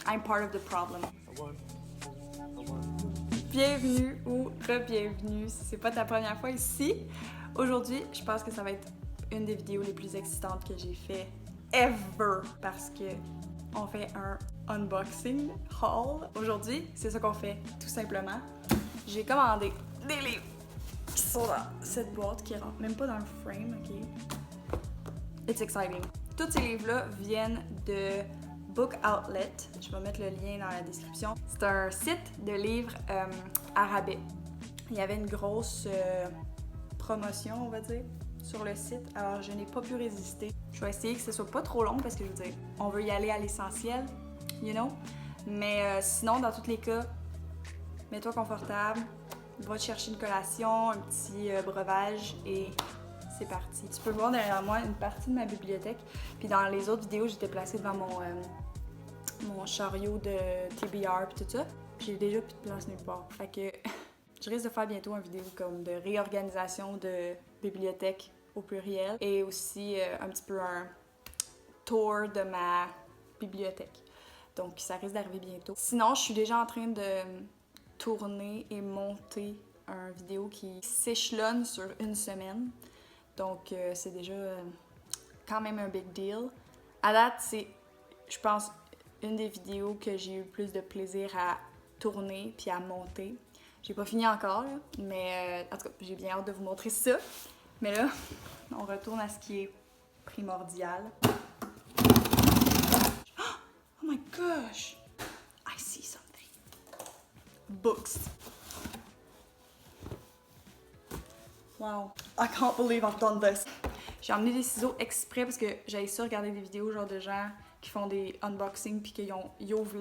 I'm part of the problem. Bienvenue ou re-bienvenue si c'est pas ta première fois ici. Aujourd'hui, je pense que ça va être une des vidéos les plus excitantes que j'ai fait ever parce que on fait un unboxing haul. Aujourd'hui, c'est ça qu'on fait tout simplement. J'ai commandé des livres qui sont dans cette boîte qui rentre même pas dans le frame, ok? It's exciting. Tous ces livres-là viennent de Book Outlet. Je vais mettre le lien dans la description. C'est un site de livres arabais. Il y avait une grosse promotion, on va dire, sur le site. Alors, je n'ai pas pu résister. Je vais essayer que ce soit pas trop long parce que je veux dire, on veut y aller à l'essentiel, you know? Mais sinon, dans tous les cas, mets-toi confortable, va te chercher une collation, un petit breuvage et c'est parti. Tu peux voir derrière moi une partie de ma bibliothèque. Puis dans les autres vidéos, j'étais placée devant mon chariot de TBR puis tout ça. Puis j'ai déjà plus de place nulle part. Fait que je risque de faire bientôt une vidéo comme de réorganisation de bibliothèque au pluriel et aussi un petit peu un tour de ma bibliothèque. Donc ça risque d'arriver bientôt. Sinon, je suis déjà en train de tourner et monter une vidéo qui s'échelonne sur une semaine. Donc c'est déjà quand même un big deal. À date, c'est, je pense, une des vidéos que j'ai eu le plus de plaisir à tourner puis à monter. J'ai pas fini encore, là, mais en tout cas, j'ai bien hâte de vous montrer ça. Mais là, on retourne à ce qui est primordial. Oh my gosh! I see something. Books. Wow. I can't believe I've done this. J'ai emmené des ciseaux exprès parce que j'avais ça regarder des vidéos genre de gens qui font des unboxings puis qu'ils ouvrent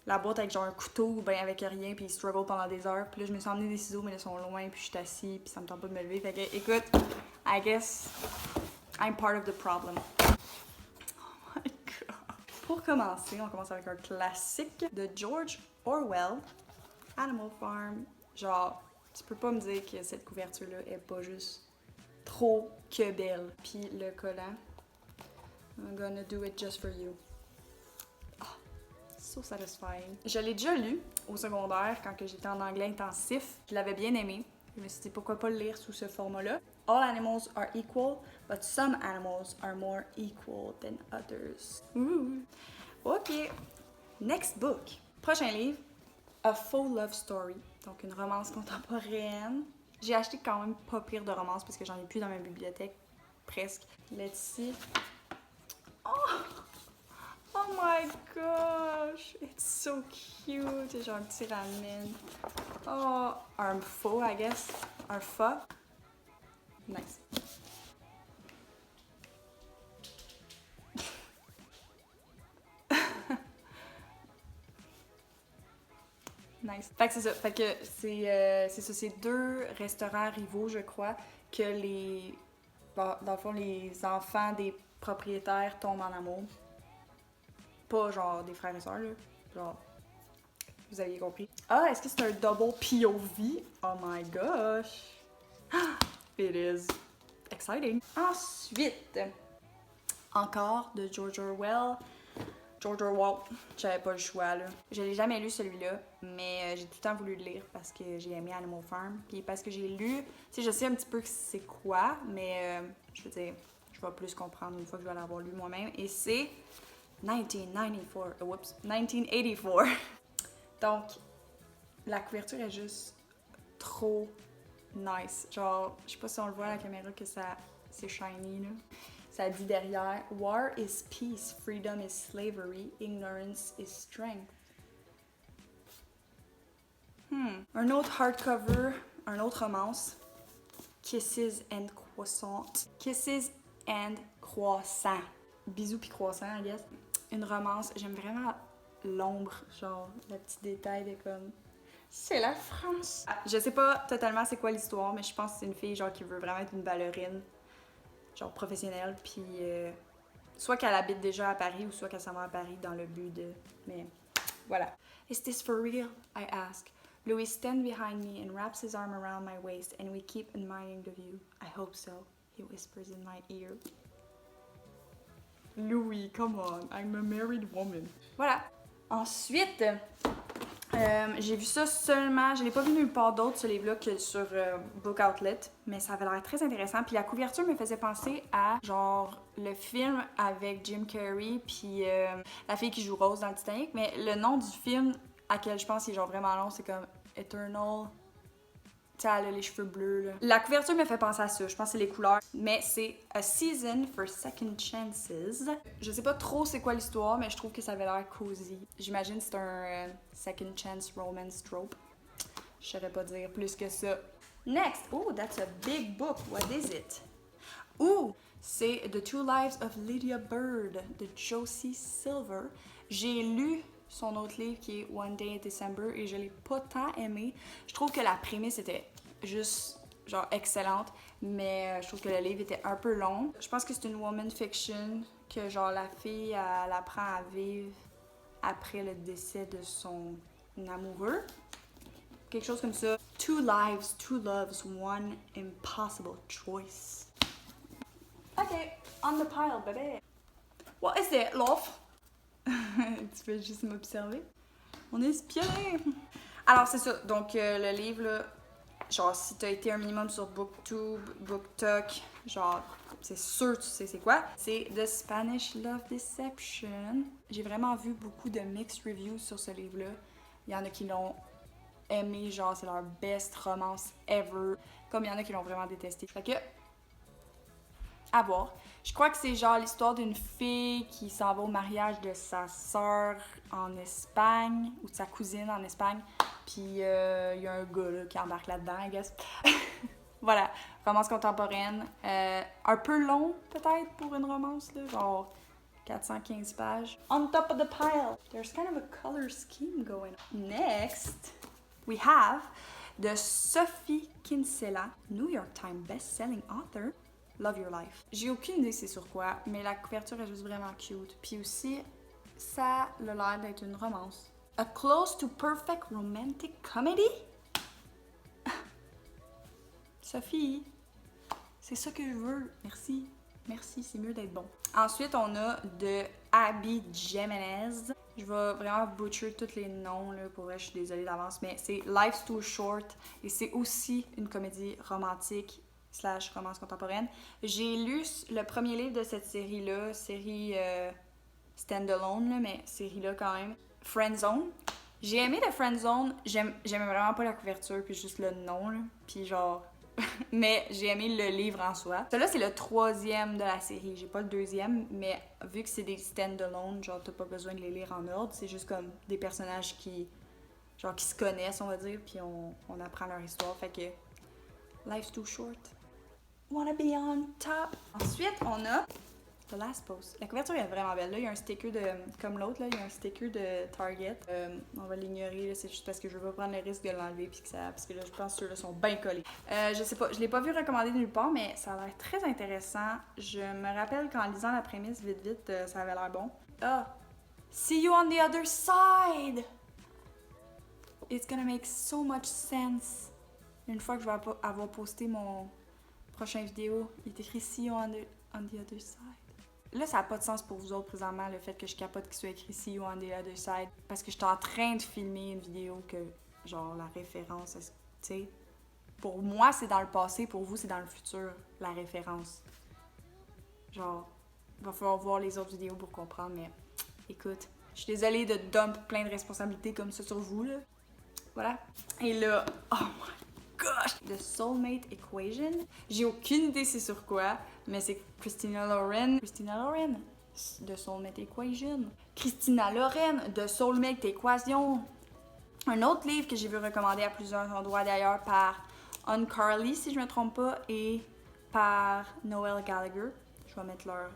la boîte avec genre un couteau ou bien avec rien puis ils struggle pendant des heures. Puis là, je me suis emmené des ciseaux mais ils sont loin puis je suis assise puis ça me tente pas de me lever. Fait que, écoute, I guess I'm part of the problem. Oh my god. Pour commencer, on commence avec un classique de George Orwell, Animal Farm. Genre, tu peux pas me dire que cette couverture-là est pas juste trop que belle. Puis le collant, I'm gonna do it just for you. Oh, so satisfying. Je l'ai déjà lu au secondaire quand j'étais en anglais intensif. Je l'avais bien aimé. Je me suis dit pourquoi pas le lire sous ce format-là. All animals are equal, but some animals are more equal than others. Ooh. Ok. Next book. Prochain livre, A Faux Love Story. Donc une romance contemporaine. J'ai acheté quand même pas pire de romance parce que j'en ai plus dans ma bibliothèque, presque. Let's see. Oh! Oh my gosh! It's so cute! C'est genre un petit ramen. Oh! Un faux, I guess. Un faux. Nice. Nice. Fait que c'est ça. Fait que c'est ça. C'est deux restaurants rivaux, je crois, que dans le fond, les enfants des propriétaires tombent en amour. Pas genre des frères et sœurs, là. Genre, vous aviez compris. Ah, est-ce que c'est un double POV? Oh my gosh! It is. Exciting. Ensuite, encore de George Orwell. George Orwell, j'avais pas le choix là. Je l'ai jamais lu celui-là, mais j'ai tout le temps voulu le lire parce que j'ai aimé Animal Farm. Puis parce que j'ai lu, tu sais, je sais un petit peu c'est quoi, mais je veux dire, je vais plus comprendre une fois que je vais l'avoir lu moi-même. Et c'est 1994. Whoops, 1984. Donc, la couverture est juste trop nice. Genre, je sais pas si on le voit à la caméra que c'est shiny là. Ça dit derrière, War is peace, freedom is slavery, ignorance is strength. Un autre hardcover, un autre romance, Kisses and Croissant. Kisses and Croissant. Bisous puis croissant, I guess. Une romance, j'aime vraiment l'ombre, genre, le petit détail de comme... C'est la France! Je sais pas totalement c'est quoi l'histoire, mais je pense que c'est une fille genre qui veut vraiment être une ballerine. Genre professionnelle, puis soit qu'elle habite déjà à Paris ou soit qu'elle s'en va à Paris dans le but de... Mais voilà. Is this for real? I ask. Louis stands behind me and wraps his arm around my waist and we keep admiring the view. I hope so, he whispers in my ear. Louis, come on, I'm a married woman. Voilà. Ensuite, j'ai vu ça seulement, je l'ai pas vu nulle part d'autre ce livre-là que sur Book Outlet, mais ça avait l'air très intéressant. Puis la couverture me faisait penser à genre le film avec Jim Carrey puis la fille qui joue Rose dans le Titanic, mais le nom du film à quel je pense il est genre vraiment long, c'est comme Eternal. Tu sais, elle a les cheveux bleus, là. La couverture me fait penser à ça. Je pense que c'est les couleurs. Mais c'est A Season for Second Chances. Je sais pas trop c'est quoi l'histoire, mais je trouve que ça avait l'air cozy. J'imagine que c'est un Second Chance Romance trope. Je saurais pas dire plus que ça. Next! Oh, that's a big book. What is it? Ooh! C'est The Two Lives of Lydia Bird de Josie Silver. J'ai lu son autre livre qui est One Day in December et je l'ai pas tant aimé. Je trouve que la prémisse était juste genre excellente, mais je trouve que le livre était un peu long. Je pense que c'est une woman fiction que genre la fille elle apprend à vivre après le décès de son amoureux. Quelque chose comme ça. Two lives, two loves, one impossible choice. Ok, on the pile, baby. What is it, love? Tu peux juste m'observer. On est espionné! Alors, c'est ça. Donc, le livre, là, genre, si t'as été un minimum sur BookTube, BookTok, genre, c'est sûr tu sais c'est quoi. C'est The Spanish Love Deception. J'ai vraiment vu beaucoup de mixed reviews sur ce livre-là. Il y en a qui l'ont aimé, genre, c'est leur best romance ever. Comme il y en a qui l'ont vraiment détesté. Fait que, à voir. Je crois que c'est genre l'histoire d'une fille qui s'en va au mariage de sa sœur en Espagne, ou de sa cousine en Espagne, puis il y a un gars là, qui embarque là-dedans, I guess. Voilà, romance contemporaine. Un peu long, peut-être, pour une romance, là, genre 415 pages. On top of the pile, there's kind of a color scheme going on. Next, we have the Sophie Kinsella, New York Times best-selling author, Love Your Life. J'ai aucune idée c'est sur quoi, mais la couverture est juste vraiment cute. Puis aussi, ça a l'air d'être une romance. A close to perfect romantic comedy? Sophie, c'est ça que je veux. Merci. Merci, c'est mieux d'être bon. Ensuite, on a de Abby Jimenez. Je vais vraiment butcher tous les noms, là, pour vrai, je suis désolée d'avance, mais c'est Life's Too Short et c'est aussi une comédie romantique / romance contemporaine. J'ai lu le premier livre de cette série-là, série standalone, là, mais série-là quand même. Friendzone. J'ai aimé The Friendzone, j'aimais vraiment pas la couverture, puis juste le nom, là. Puis genre... mais j'ai aimé le livre en soi. Celui-là, c'est le 3e de la série. J'ai pas le 2e, mais vu que c'est des stand-alone, genre t'as pas besoin de les lire en ordre, c'est juste comme des personnages qui se connaissent, on va dire, puis on apprend leur histoire. Fait que Life's Too Short. Wanna be on top. Ensuite, on a The Last Post. La couverture est vraiment belle. Là, il y a un sticker de... Comme l'autre, là, il y a un sticker de Target. On va l'ignorer, c'est juste parce que je veux pas prendre le risque de l'enlever puis que ça... Parce que là, je pense que ceux-là sont bien collés. Je sais pas, je l'ai pas vu recommander nulle part, mais ça a l'air très intéressant. Je me rappelle qu'en lisant la prémisse vite, ça avait l'air bon. Ah! See you on the other side! It's gonna make so much sense. Une fois que je vais avoir posté mon prochain vidéo, il est écrit See you on the other side. Là, ça n'a pas de sens pour vous autres présentement, le fait que je capote qu'il soit écrit See you on the other side. Parce que je suis en train de filmer une vidéo que, genre, la référence, tu sais. Pour moi, c'est dans le passé, pour vous, c'est dans le futur, la référence. Genre, il va falloir voir les autres vidéos pour comprendre, mais écoute, je suis désolée de dump plein de responsabilités comme ça sur vous, là. Voilà. Et là, oh my gosh! The Soulmate Equation. J'ai aucune idée c'est sur quoi, mais c'est Christina Lauren. Christina Lauren de Soulmate Equation. Christina Lauren de Soulmate Equation. Un autre livre que j'ai vu recommander à plusieurs endroits d'ailleurs par Uncarly, si je me trompe pas, et par Noel Gallagher. Je vais mettre leur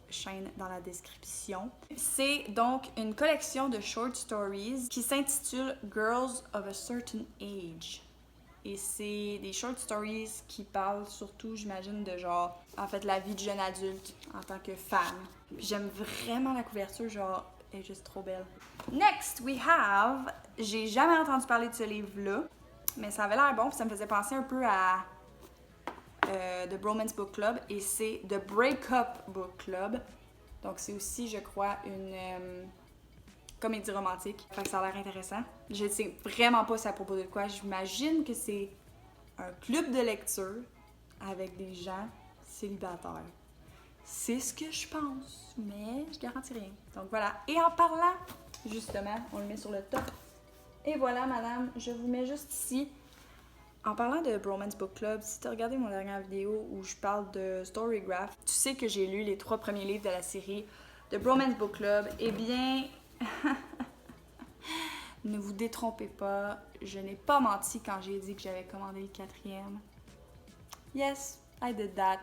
chaîne dans la description. C'est donc une collection de short stories qui s'intitule Girls of a Certain Age. Et c'est des short stories qui parlent surtout, j'imagine, de genre, en fait, la vie de jeune adulte en tant que femme. Puis j'aime vraiment la couverture, genre, elle est juste trop belle. Next, we have... J'ai jamais entendu parler de ce livre-là, mais ça avait l'air bon, puis ça me faisait penser un peu à The Bromance Book Club, et c'est The Breakup Book Club. Donc c'est aussi, je crois, comédie romantique. Fait que ça a l'air intéressant. Je sais vraiment pas c'est à propos de quoi. J'imagine que c'est un club de lecture avec des gens célibataires. C'est ce que je pense, mais je garantis rien. Donc voilà. Et en parlant, justement, on le met sur le top. Et voilà, madame, je vous mets juste ici. En parlant de Bromance Book Club, si tu as regardé mon dernière vidéo où je parle de Storygraph, tu sais que j'ai lu les 3 premiers livres de la série de Bromance Book Club. Eh bien, ne vous détrompez pas, je n'ai pas menti quand j'ai dit que j'avais commandé le 4e. Yes, I did that.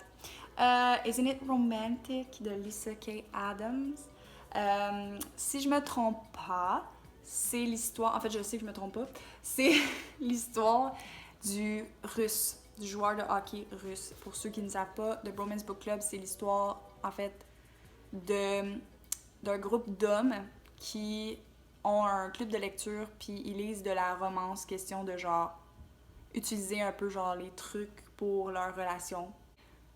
Isn't It Romantic de Lisa K. Adams. Si je me trompe pas, c'est l'histoire. En fait, je sais que je me trompe pas. C'est l'histoire du russe, du joueur de hockey russe. Pour ceux qui ne savent pas, The Bromance Book Club, c'est l'histoire, en fait, d'un groupe d'hommes qui ont un club de lecture, puis ils lisent de la romance, question de genre utiliser un peu genre les trucs pour leur relation.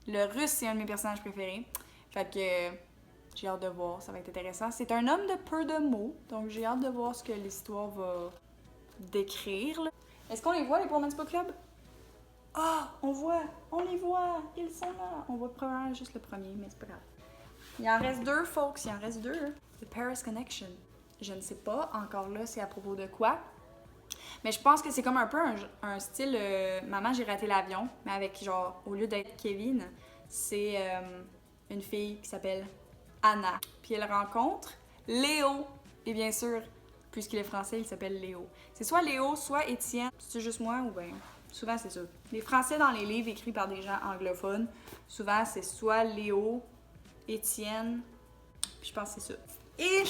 Le russe, c'est un de mes personnages préférés. Fait que j'ai hâte de voir, ça va être intéressant. C'est un homme de peu de mots, donc j'ai hâte de voir ce que l'histoire va décrire. Est-ce qu'on les voit, les Bromance Book Club? Ah, on les voit, ils sont là. On voit probablement juste le premier, mais c'est pas grave. Il en reste 2, folks, il en reste 2. The Paris Connection. Je ne sais pas, encore là, c'est à propos de quoi. Mais je pense que c'est comme un peu un style Maman, j'ai raté l'avion, mais avec genre, au lieu d'être Kevin, c'est une fille qui s'appelle Anna. Puis elle rencontre Léo. Et bien sûr, puisqu'il est français, il s'appelle Léo. C'est soit Léo, soit Étienne. C'est juste moi ou bien. Souvent, c'est ça. Les Français dans les livres écrits par des gens anglophones, souvent, c'est soit Léo, Étienne, puis je pense que c'est ça. Et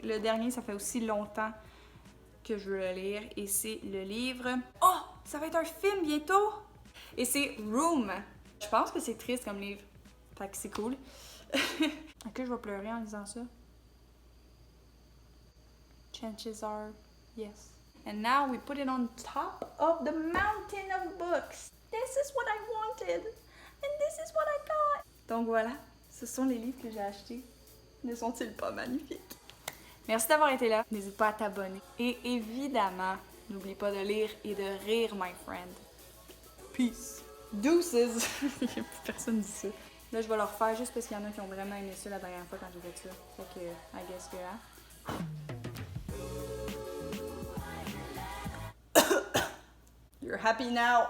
le dernier, ça fait aussi longtemps que je veux le lire, et c'est le livre... Oh! Ça va être un film bientôt! Et c'est Room. Je pense que c'est triste comme livre. Fait que c'est cool. Est-ce que je vais pleurer en lisant ça? Chances are yes. And now we put it on top of the mountain of books. This is what I wanted. And this is what I got. Donc voilà, ce sont les livres que j'ai achetés. Ne sont-ils pas magnifiques? Merci d'avoir été là. N'hésite pas à t'abonner. Et évidemment, n'oublie pas de lire et de rire, my friend. Peace. Deuces. Personne dit ça. Là, je vais le refaire juste parce qu'il y en a qui ont vraiment aimé ça la dernière fois quand j'ai fait ça. Fait que, I guess que là. You're happy now.